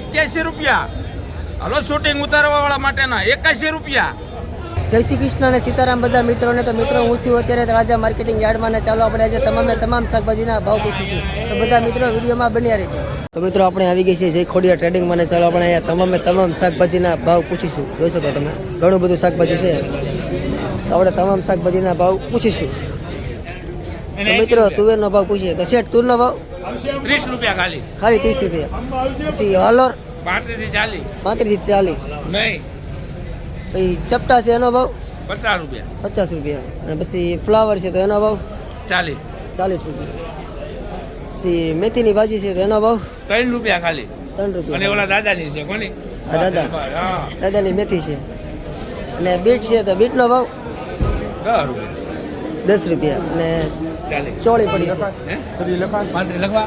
81 રૂપિયા. Hello shooting ઉતારવા વાળા માટેના 81 રૂપિયા. જય શ્રી કૃષ્ણ અને સીતારામ બધા મિત્રોને. તો મિત્રો હું છું અત્યારે રાજા માર્કેટિંગ યાર્ડમાં ને ચાલો આપણે આજે તમામ શાકભાજીના ભાવ પૂછીશું. તો બધા મિત્રો વિડીયોમાં બન્યા રહેજો. તો મિત્રો આપણે આવી ગઈ છે જય ખોડિયા ટ્રેડિંગમાં ને ચાલો આપણે અહીંયા તમામ શાકભાજીના ભાવ પૂછીશું. જોઈ શકો તમે ઘણું બધું શાકભાજી છે, તો આપણે તમામ શાકભાજીના ભાવ પૂછીશું. તો મિત્રો તુવેરનો ભાવ પૂછીએ તો શેઠ તુરનો ભાવ 30 રૂપિયા ખાલી. ખાલી 30 રૂપિયા. પછી વાલોર 35 થી 40 નહીં. પછી ચપટા છે એનો ભાવ 50 રૂપિયા. 50 રૂપિયા. અને પછી ફ્લાવર છે તો એનો ભાવ 40 રૂપિયા. પછી મેથીની ભાજી છે તો એનો ભાવ 3 રૂપિયા ખાલી. 3 રૂપિયા. અને ઓલા દાદાની છે કોની? દાદાની મેથી છે. અને બીટ છે તો બીટનો ભાવ 10 રૂપિયા. 10 રૂપિયા. અને 40 ચોળી પડી છે. લખવા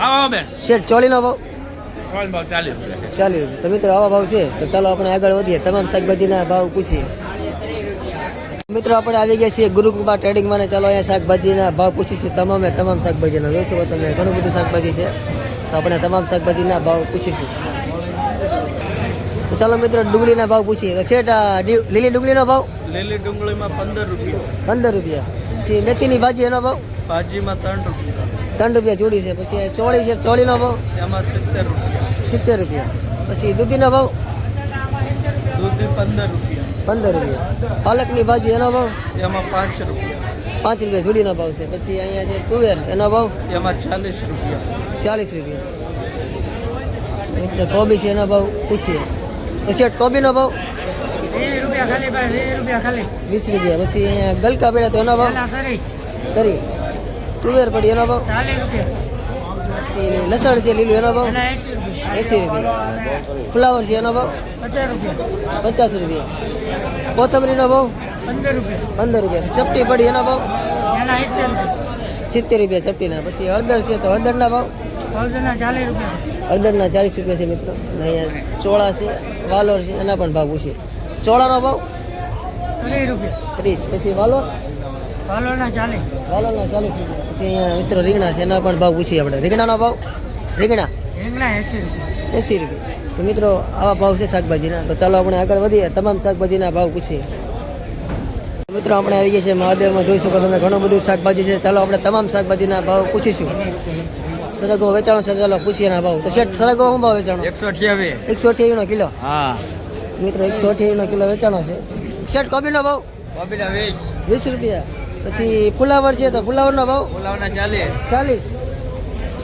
આવો બેન. શેઠ ચોળીનો ભાવ 40 રૂપિયા. 40 રૂપિયા. તો મિત્રો આવા ભાવ છે. તો ચાલો આપણે આગળ વધીએ, તમામ શાકભાજીના ભાવ પૂછીએ. મિત્રો આપણે આવી ગયા છીએ ગુરુકૃપા ટ્રેડિંગમાં ને ચાલો અહીંયા શાકભાજીના ભાવ પૂછીશું. તમામ શાકભાજીના જોઈ શકો તમે ઘણું બધું શાકભાજી છે, તો આપણે તમામ શાકભાજીના ભાવ પૂછીશું. તો ચાલો મિત્રો ડુંગળીના ભાવ પૂછીએ. તો છેટ લીલી ડુંગળીનો ભાવ? લીલી ડુંગળીમાં 15 રૂપિયા. 15 રૂપિયા. પછી મેથીની ભાજી એનો ભાવ? ભાજીમાં 3 રૂપિયા. 3 રૂપિયા જોડી છે. પછી ચોળી છે, ચોળીનો ભાવ? એમાં 70 રૂપિયા. 70 રૂપિયા. પછી દૂધીનો ભાવ? દૂધી 15 રૂપિયા. 15 રૂપિયા. પાલકની ભાજી એનો ભાવ? એમાં 5 રૂપિયા. 5 રૂપિયા જોડીનો ભાવ છે. પછી અહીંયા છે તુવેર એનો ભાવ? એમાં 40 રૂપિયા. 40 રૂપિયા. મિત્રો કોબી છે એનો ભાવ પૂછીએ. તો શેઠ કોબીનો ભાવ? 20 રૂપિયા ખાલી. 20 રૂપિયા. પછી અહીંયા ગલકા પડ્યા તો એનો ભાવ? કરી. તુવેર પડી એનો ભાવ? 40 રૂપિયા. પછી લસણ છે લીલું એનો ભાવ? 80 રૂપિયા. ફ્લાવર છે એનો ભાવ? 50 રૂપિયા. કોથમરીનો ભાવ? 15 રૂપિયા. ચપટી પડી એનો ભાવ? 70 રૂપિયા ચપટીના. પછી હળદર છે તો હળદરના ભાવ? હળદરના 40 રૂપિયા છે મિત્રો. અને અહીંયા ચોળા છે, વાલોર છે, એના પણ ભાવ પૂછીએ. ચોળાનો ભાવ? 30. પછી વાલોર? વાલોરના 40 રૂપિયા. પછી અહીંયા મિત્રો રીંગણા છે, એના પણ ભાવ પૂછીએ આપણે. રીંગણાનો ભાવ? રીંગણા 80 રૂપિયા. તો મિત્રો આવા ભાવ છે શાકભાજીના. તો ચાલો આપણે આગળ વધીએ, તમામ શાકભાજીના ભાવ પૂછીએ. મિત્રો આપણે આવી ગયા છે મહાદેવમાં, જોઈ શકો તમે ઘણું બધું શાકભાજી છે. ચાલો આપણે તમામ શાકભાજીના ભાવ પૂછીશું. સરગવો વેચાણો છે, ચાલો પૂછીએ એના ભાવ. તો શેઠ સરગવો શું ભાવ વેચાણો? 128 નો કિલો. હા મિત્રો 128 નો કિલો વેચાણો છે. શેઠ કોબીનો ભાવ? 20 રૂપિયા. પછી ફુલાવર છે તો ફુલાવરનો ભાવ? 40.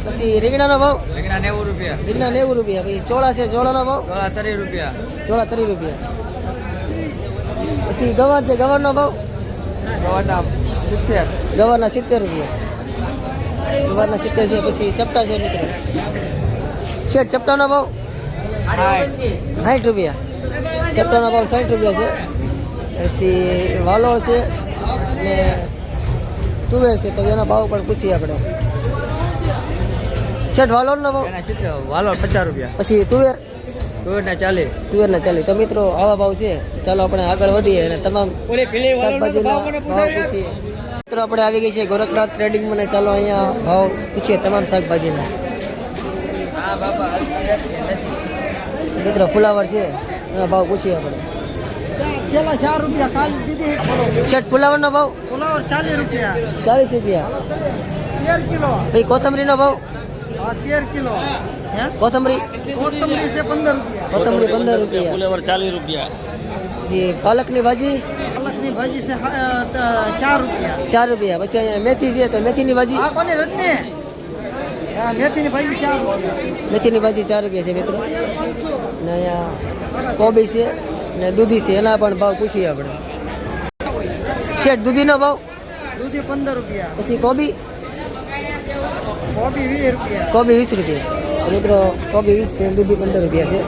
પછી રીંગણાનો ભાવ? રીંગણા 90 રૂપિયા. રીંગણા 90 રૂપિયા. પછી ચોળા છે, ચોળાનો ભાવ? 30 રૂપિયા. ચોળા 30 રૂપિયા. પછી ગવાર છે, ગવારનો ભાવ? ગવારના 70. ગવારના 70 રૂપિયા. ગવારના 70 છે. પછી ચપટા છે મિત્રો. શેઠ ચપટાનો ભાવ? 60 રૂપિયા. ચપટાનો ભાવ 60 રૂપિયા છે. પછી વાલોળ છે અને તુવેર છે, તો એનો ભાવ પણ પૂછીએ આપણે. શેઠ વાલોળનો ભાવ? વાલો 50 રૂપિયા. પછી તુવેરના 40. 40. તો મિત્રો આવા ભાવ છે. ચાલો આપણે આગળ વધીએ અને તમામ શાકભાજીના ભાવ પૂછીએ. મિત્રો આપણે આવી ગઈ છે ગોરખનાથ ટ્રેડિંગમાં, ચાલો અહીંયા ભાવ પૂછીએ તમામ શાકભાજીના. મિત્રો ફુલાવર છે, એના ભાવ પૂછીએ આપણે. 4 રૂપિયા. શેઠ ફુલાવરનો ભાવ? 40 રૂપિયા. 40 રૂપિયા. 13 કિલો. ભાઈ કોથમરીનો ભાવ? 13 કિલો. કોથમરી છે 15 રૂપિયા. કોથમરી 15 રૂપિયા. ફુલાવર 40 રૂપિયા. જી પાલકની ભાજી? પાલકની ભાજી છે 4 રૂપિયા. 4 રૂપિયા. પછી અહીંયા મેથી છે તો મેથીની ભાજી? આ કોની રત્ને? મેથીની ભાજી 4 રૂપિયા. મેથીની ભાજી 4 રૂપિયા છે મિત્રો. અને અહીંયા કોબી છે ને દૂધી છે, એના પણ ભાવ પૂછીએ આપણે. શેઠ દૂધીનો ભાવ? દૂધી 15 રૂપિયા. પછી કોબી? કોબી 20 રૂપિયા. કોબી 20 રૂપિયા. તો મિત્રો કોબી 20 છે, દૂધી 15 રૂપિયા છે.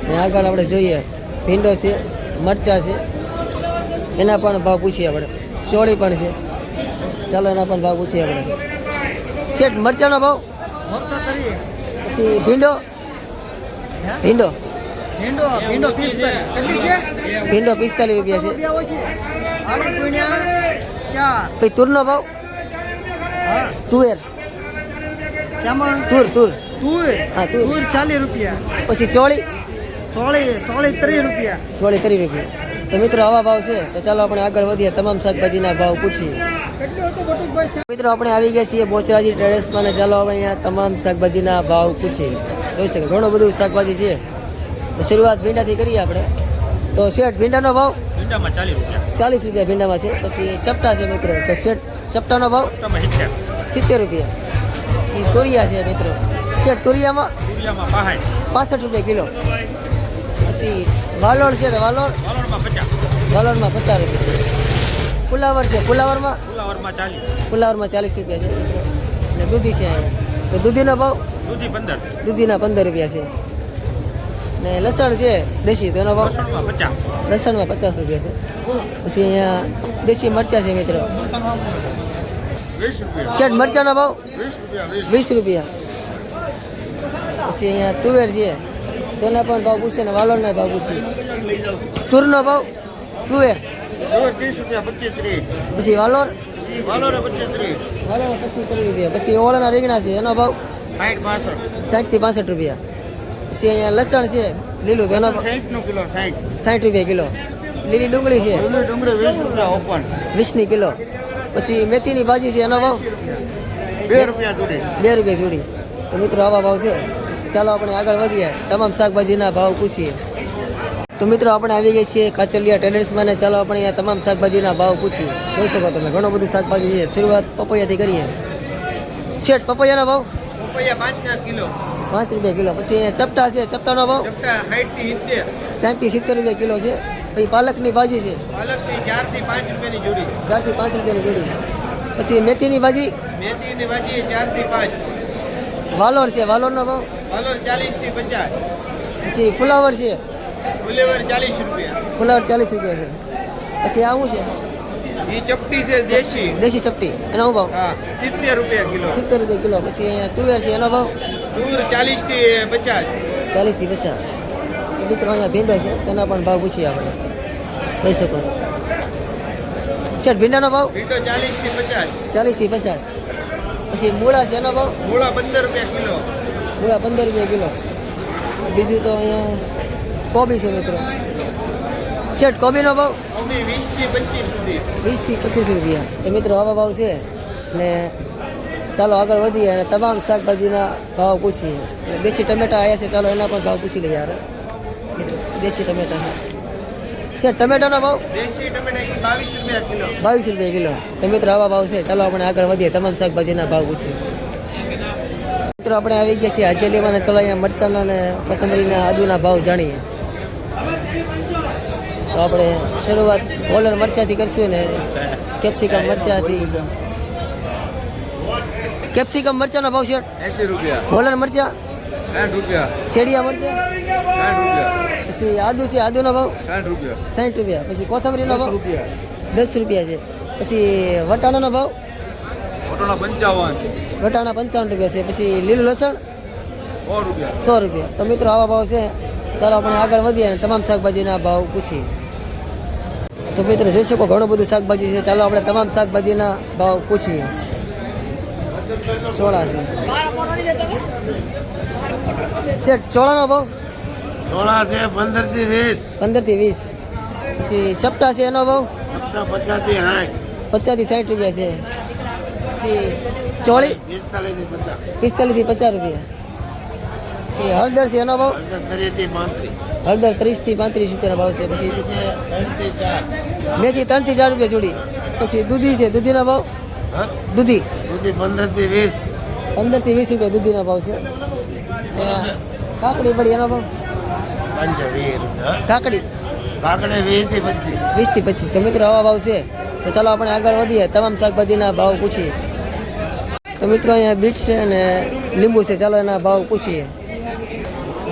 અને આગળ આપણે જોઈએ ભીંડો છે, મરચાં છે, એના પણ ભાવ પૂછીએ આપણે. ચોળી પણ છે, ચાલો એના પણ ભાવ પૂછીએ આપણે. શેઠ મરચાંનો ભાવ? પછી ભીંડો? ભીંડો 45 રૂપિયા છે. પછી તુરનો ભાવ? તુવેર? તુર તુર હા, તુર. તુર 40 રૂપિયા પછી ચોળી સોળી 30 રૂપિયા ચોળી 30 રૂપિયા. તો મિત્રો આવા ભાવ છે. તો ચાલો આપણે આગળ વધીએ, તમામ શાકભાજીના ભાવ પૂછીએ. કેટલું હતું બટુકભાઈ? મિત્રો આપણે આવી ગયા છીએ બોચરાજી ટ્રેડર્સમાં ને ચાલો આપણે અહીંયા તમામ શાકભાજીના ભાવ પૂછીએ. જોઈ શકે ઘણું બધું શાકભાજી છે. તો શરૂઆત ભીંડાથી કરીએ આપણે. તો શેઠ ભીંડાનો ભાવ ભીંડામાં 40 રૂપિયા 40 રૂપિયા ભીંડામાં છે. પછી ચપટા છે મિત્રો. તો શેઠ ચપટાનો ભાવ 70 રૂપિયા. પછી તોરિયા છે મિત્રો. શેઠ તોરિયામાં 65 રૂપિયા કિલો. પછી વાલોળ છે તો વાલોળ વાલોળમાં 50 રૂપિયા. ફુલાવર છે ફુલાવરમાં 40 રૂપિયા છે. અને દૂધી છે અહીંયા. તો દૂધીનો ભાવ દૂધીના 15 રૂપિયા છે. ને લસણ છે દેશી તો એનો ભાવ લસણમાં 50 રૂપિયા છે. પછી અહીંયા દેશી મરચાં છે મિત્રો. શેઠ મરચાંનો ભાવ 20 રૂપિયા. પછી અહીંયા તુવેર છે તેના પણ ભાવ પૂછે ને વાલોળના ભાવ પૂછે. તુરનો ભાવ તુવેર 30 રૂપિયા 25 પછી વાલોર 25 વાલોર 25 રૂપિયા. પછી ઓળાના રીંગણા છે એનો ભાવ 60 થી 65 રૂપિયા. પછી અહીંયા લસણ છે લીલું તેનો ભાવ 60 કિલો 60 રૂપિયા કિલો. લીલી ડુંગળી છે ડુંગળી 20 રૂપિયા ઓપન 20 કિલો. પછી મેથીની ભાજી છે એનો ભાવ 2 રૂપિયા જોડી 2 રૂપિયા જોડી. તો મિત્રો આવા ભાવ છે. ચાલો આપણે આગળ વધીએ, તમામ શાકભાજીના ભાવ પૂછીએ. તો મિત્રો આપણે આવી ગયા છીએ કાચલિયા ટ્રેડર્સમાં ને ચાલો આપણે અહીંયા તમામ શાકભાજીના ભાવ પૂછીએ. જોઈ શકો તમે ઘણું બધું શાકભાજી છે. શરૂઆત પપૈયાથી કરીએ. શેઠ પપૈયાનો ભાવ 5 કિલો 5 રૂપિયા કિલો. પછી અહીંયા ચપટા છે ચપટાનો ભાવ 60 થી 70 રૂપિયા કિલો છે. પછી પાલકની ભાજી છે પાલકની 4 થી 5 રૂપિયાની જોડી 4 થી 5 રૂપિયાની જોડી. પછી મેથીની ભાજી 4 થી 5 વાલોર છે વાલોરનો ભાવ વાલોર 40 થી 50 પછી ફુલાવર છે ફુલેવર 40 રૂપિયા ફુલાવર 40 રૂપિયા છે. પછી આ શું છે ઈ ચપટી છે દેશી દેશી ચપટી એનો શું ભાવ હા 70 રૂપિયા કિલો 70 રૂપિયા કિલો. પછી અહીંયા તુવેર છે એનો ભાવ દૂર 40 થી 50 40 થી 50. મિત્રો અહીંયા ભીંડો છે તેના પણ ભાવ પૂછીએ આપણે. કહી શકો શેઠ ભીંડાનો ભાવ ભીંડો 40 થી 50 40 થી 50. પછી મૂળા છે એનો ભાવ મૂળા 15 રૂપિયા કિલો મૂળા 15 રૂપિયા કિલો. બીજું તો અહીંયા કોબી છે મિત્રો. શેઠ કોબીનો ભાવ કોબી 20 થી 25 સુધી 20 થી 25 રૂપિયા. તો મિત્રો આવા ભાવ છે ને ચાલો આગળ વધીએ અને તમામ શાકભાજીના ભાવ પૂછીએ. અને દેશી ટમેટા આવ્યા છે ચાલો એના પણ ભાવ પૂછી લઈએ યાર મિત્રો. દેશી ટમેટા છે શેઠ ટમેટાનો ભાવ દેશી ટમેટા ઈ 22 રૂપિયા કિલો 22 રૂપિયા કિલો. તો મિત્રો આવા ભાવ છે. ચાલો આપણે આગળ વધીએ, તમામ શાકભાજીના ભાવ પૂછીએ. મિત્રો આપણે આવી ગયા છીએ હાજલીમાં ને ચાલો અહીંયા મરચાના ને કોથમરીના આદુના ભાવ જાણીએ. તો આપણે શરૂઆત હોલર મરચાથી કરશું ને કેપ્સિકમ મરચાથી. કેપ્સિકમ મરચાનો ભાવ છે 80 રૂપિયા હોલર મરચા 60 રૂપિયા શેડિયા મરચા 60 રૂપિયા પછી આદુ છે આદુનો ભાવ 60 રૂપિયા 60 રૂપિયા. પછી કોથમરીનો ભાવ 10 રૂપિયા 10 રૂપિયા છે. પછી વટાણાનો ભાવ વટાણા 55 વટાણા 55 રૂપિયા છે. પછી લીલું લસણ 100 રૂપિયા 100 રૂપિયા. તો મિત્રો આવા ભાવ છે. ચાલો આપણે આગળ વધીએ અને તમામ શાકભાજીના ભાવ પૂછીએ. તો મિત્રો જોઈ શકો ઘણું બધું શાકભાજી છે. ચાલો આપણે તમામ શાકભાજીના ભાવ પૂછીએ. ચોળા છે શેઠ ચોળાનો ભાવ સોળા છે 15 થી 20 15 થી 20. પછી ચપટા છે એનો ભાવ 50 થી 50 થી 60 રૂપિયા છે. પછી ચોળી 45 થી 50 રૂપિયા. પછી હળદર છે એનો ભાવ 30 થી 35 હળદર 30 થી 35 રૂપિયાનો ભાવ છે. પછી મેથી 3 થી 4 રૂપિયા જોડી. પછી દૂધી છે દૂધીનો ભાવ દૂધી 15 થી 20 15 થી 20 રૂપિયા દૂધીનો ભાવ છે. ને કાકડી પડી એનો ભાવ કાકડી કાકડે 20 થી 25 20 થી 25. તો મિત્રો આવા ભાવ છે. તો ચાલો આપણે આગળ વધીએ, તમામ શાકભાજીના ભાવ પૂછીએ. તો મિત્રો અહીંયા બીટ છે અને લીંબુ છે. ચાલો એના ભાવ પૂછીએ.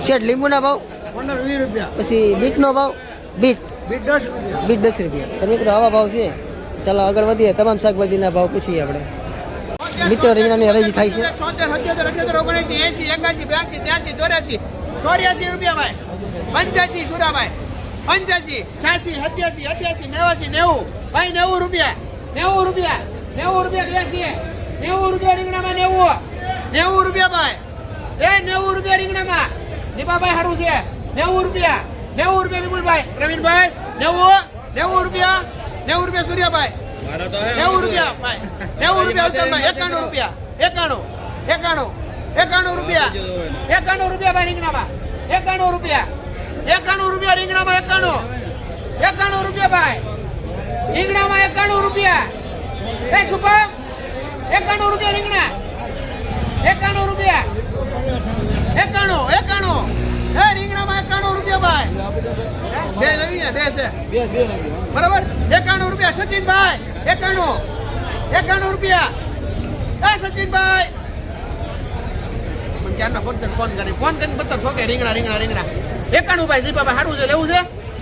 શેઠ લીંબુના ભાવ 15-20 રૂપિયા પછી બીટનો ભાવ બીટ 10 રૂપિયા બીટ 10 રૂપિયા. તો મિત્રો આવા ભાવ છે. ચાલો આગળ વધીએ, તમામ શાકભાજીના ભાવ પૂછીએ આપણે. મિત્રો રીંગણાની હરાજી થાય છે 76 77 78 79 80 81 82 83 84 84 રૂપિયા ભાઈ 85 સુરાભાઈ 85 86 87 88 89 90 ભાઈ 90 રૂપિયા 90 રૂપિયા 90 રૂપિયા 90 રૂપિયા રીંગણામાં 90 રૂપિયા ભાઈ એ 90 રૂપિયા રીંગણામાં દીપાભાઈ સારું છે 90 રૂપિયા વિપુલભાઈ પ્રવીણભાઈ 90 રૂપિયા 90 રૂપિયા સૂર્યાભાઈ 90 રૂપિયા ભાઈ 90 રૂપિયા ઉત્તમભાઈ 91 રૂપિયા 91 રૂપિયા 91 રૂપિયા ભાઈ રીંગણામાં 91 રૂપિયા 91 રૂપિયા રીંગણામાં 91 રૂપિયા ભાઈ રીંગણામાં 91 રૂપિયા એ શુભમ 91 રૂપિયા રીંગણા 91 રૂપિયા 91 એ રીંગણામાં 91 રૂપિયા ભાઈ બે નવી ને બે છે બરાબર 91 રૂપિયા સચિનભાઈ 91 રૂપિયા એ સચિનભાઈ મને ક્યારના ફોન કરીને બધા ઠોકે રીંગણા 91 ભાઈ દીપાભાઈ સારું છે લેવું છે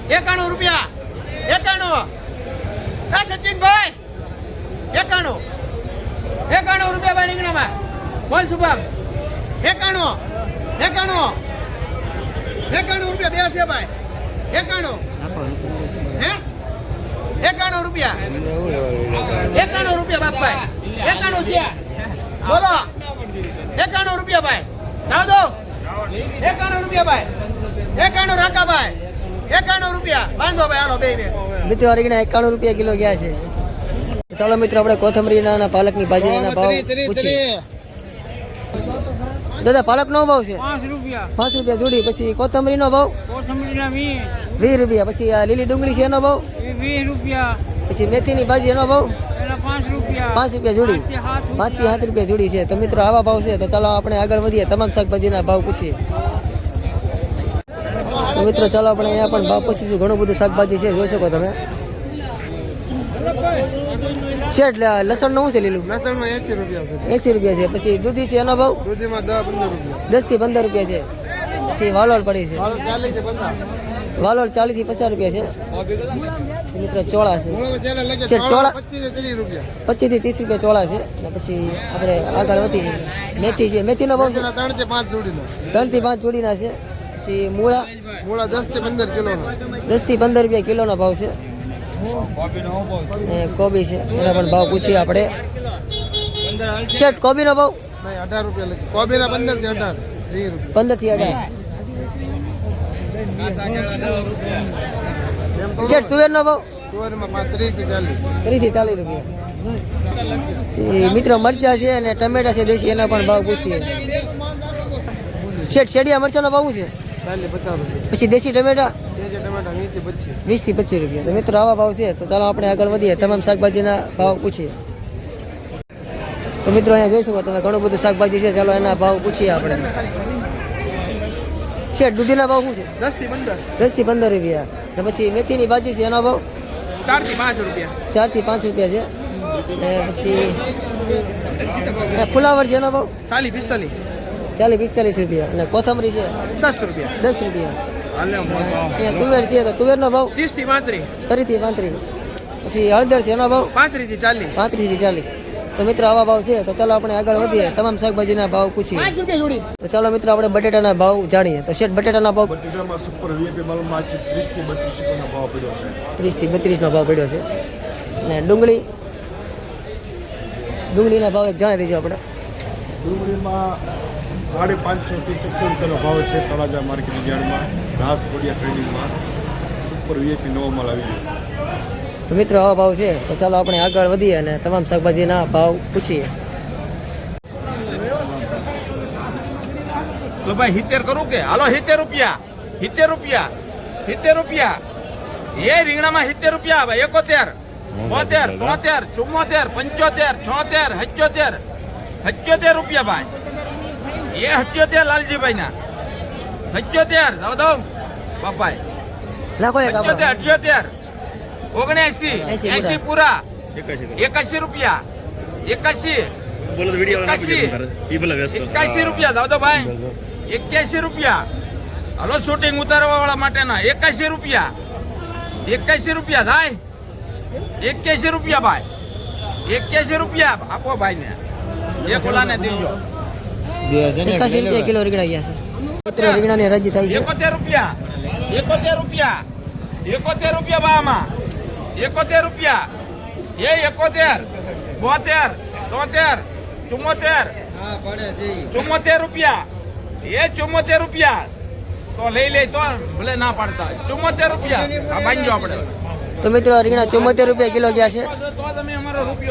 91 રૂપિયા 91 એ સચિનભાઈ 91 રૂપિયા ભાઈ રીંગણામાં બોલ શુભમ 91 રૂપિયા બે છે ભાઈ 91 હે 91 રૂપિયા 91 રૂપિયા બાપભાઈ 91 છે બોલો 91 રૂપિયા ભાઈ જાવ દો 91 રૂપિયા ભાઈ 91 રાકા ભાઈ 91 રૂપિયા બાંધો ભાઈ હાલો બે મિત્રો રીંગણા 91 રૂપિયા કિલો ગયા છે. ચાલો મિત્રો આપણે કોથમરીના અને પાલકની ભાજીના ભાવ પૂછીએ. દાદા પાલકનો ભાવ છે 5 રૂપિયા જોડી. પછી કોથમરીનો ભાવ 20 રૂપિયા. પછી આ લીલી ડુંગળી છે એનો ભાવ 20 રૂપિયા. પછી મેથીની ભાજી એનો ભાવ 5 રૂપિયા. 5 રૂપિયા જોડી. 5 થી 7 રૂપિયા જોડી છે. તો મિત્રો આવા ભાવ છે. તો ચાલો આપણે આગળ વધીએ, તમામ શાકભાજીના ભાવ પૂછીએ. તો મિત્રો ચાલો આપણે અહીંયા પણ ભાવ પૂછીશું. ઘણું બધું શાકભાજી છે, જોઈ શકો તમે. શેઠ લસણ નું છે લીલું? લસણમાં 80 રૂપિયા છે. 80 રૂપિયા છે. પછી દૂધી છે એનો ભાવ દૂધીમાં 10 થી 15 રૂપિયા છે. પછી વાલોળ પડી છે. 40 થી 50 વાલોળ 40 થી 50 રૂપિયા છે. મિત્રો ચોળા છે. શેઠ ચોળા 25 થી 30 રૂપિયા. 25 થી 30 રૂપિયા ચોળા છે. અને પછી આપણે આગળ વધીએ. મેથી છે. મેથીનો ભાવ છે 3 થી 5 જોડીનો. 3 થી 5 જોડીના છે. પછી મૂળા 10 થી 15 કિલોનો. 10 થી 15 રૂપિયા કિલોનો ભાવ છે. કોબી છે એના પણ ભાવ પૂછીએ આપણે. શેઠ કોબીનો ભાવ નહીં 18 રૂપિયા લખી. કોબીના 15 થી 18 20 રૂપિયા. 15 થી 18. શેઠ તુવેરનો ભાવ તુવેરમાં 30 થી 40. 30 થી 40 રૂપિયા. પછી મિત્રો મરચા છે અને ટમેટા છે દેશી, એના પણ ભાવ પૂછીએ. શેઠ શેડિયા મરચાનો ભાવ શું છે? 40 50 રૂપિયા. પછી દેશી ટમેટા જે ટમાટા 20 થી 25. 20 થી 25 રૂપિયા. તો મિત્રો આવા ભાવ છે. તો ચાલો આપણે આગળ વધીએ, તમામ શાકભાજીના ભાવ પૂછીએ. તો મિત્રો અહીંયા જોઈ શકો તમે ઘણું બધું શાકભાજી છે. ચાલો એના ભાવ પૂછીએ આપણે. શેઠ દૂધીના ભાવ શું છે? 10 થી 15. 10 થી 15 રૂપિયા. અને પછી મેથીની ભાજી છે એનો ભાવ 4 થી 5 રૂપિયા. 4 થી 5 રૂપિયા છે. અને પછી ફુલાવર છે એનો ભાવ 40 45 રૂપિયા. અને કોથમરી છે 10 રૂપિયા. 10 રૂપિયા. અહીંયા તુવેર છે તો તુવેરનો ભાવ 30 થી 35. 30 થી 35. પછી હળદર છે એનો ભાવ 35 થી 40. 35 થી 40. તો મિત્રો આવા ભાવ છે. તો ચાલો આપણે આગળ વધીએ, તમામ શાકભાજીના ભાવ પૂછીએ. 5 રૂપિયા જોડી. તો ચાલો મિત્રો આપણે બટેટાના ભાવ જાણીએ. તો શેઠ બટેટાના ભાવ બટેટામાં સુપર વીઆઈપી માલમાં 30 થી 32 રૂપિયાનો ભાવ પડ્યો છે. 30 થી 32 નો ભાવ પડ્યો છે. અને ડુંગળીના ભાવ એક જાણી દેજો આપણે. ડુંગળીમાં 550 થી 600 રૂપિયાનો ભાવ છે તળાજા માર્કેટ યાર્ડમાં. ઘાસ કોડિયા ટ્રેડિંગમાં સુપર વીઆઈપી નવો માલ આવી ગયો. તો મિત્રો આવા ભાવ છે. તો ચાલો આપણે આગળ વધીએ અને તમામ શાકભાજીના ભાવ પૂછીએ. તો ભાઈ 70 કરું કે હાલો 70 રૂપિયા 70 રૂપિયા 70 રૂપિયા. એ રીંગણામાં 70 રૂપિયા ભાઈ 71 72 73 74 75 76 77 રૂપિયા ભાઈ. એ 77 લાલજીભાઈ ના 77 દો બાપાઈ લાખો એક 78 79 પૂરા 81 રૂપિયા 81 રૂપિયા દાદો ભાઈ 81 રૂપિયા. હલો શૂટિંગ ઉતારવા વાળા માટેના 81 રૂપિયા 81 રૂપિયા થાય 81 રૂપિયા ભાઈ 81 રૂપિયા આપો ભાઈ ને એક ઓલાને દેજો. 81 રૂપિયા કિલો રીંગણા ગયા છે. મિત્રો રીંગણાની હરાજી થાય છે. 71 રૂપિયા 71 રૂપિયા 71 રૂપિયા બામાં 71 રૂપિયા. એ 71 72 73 74 74 રૂપિયા એ 74 રૂપિયા તો લઈ લે તો ભલે ના પાડતા 74 રૂપિયા આ બાંધજો આપણે તો મિત્રો રીંગણા 74 રૂપિયા કિલો ગયા છે. તો તમે અમારો રૂપિયો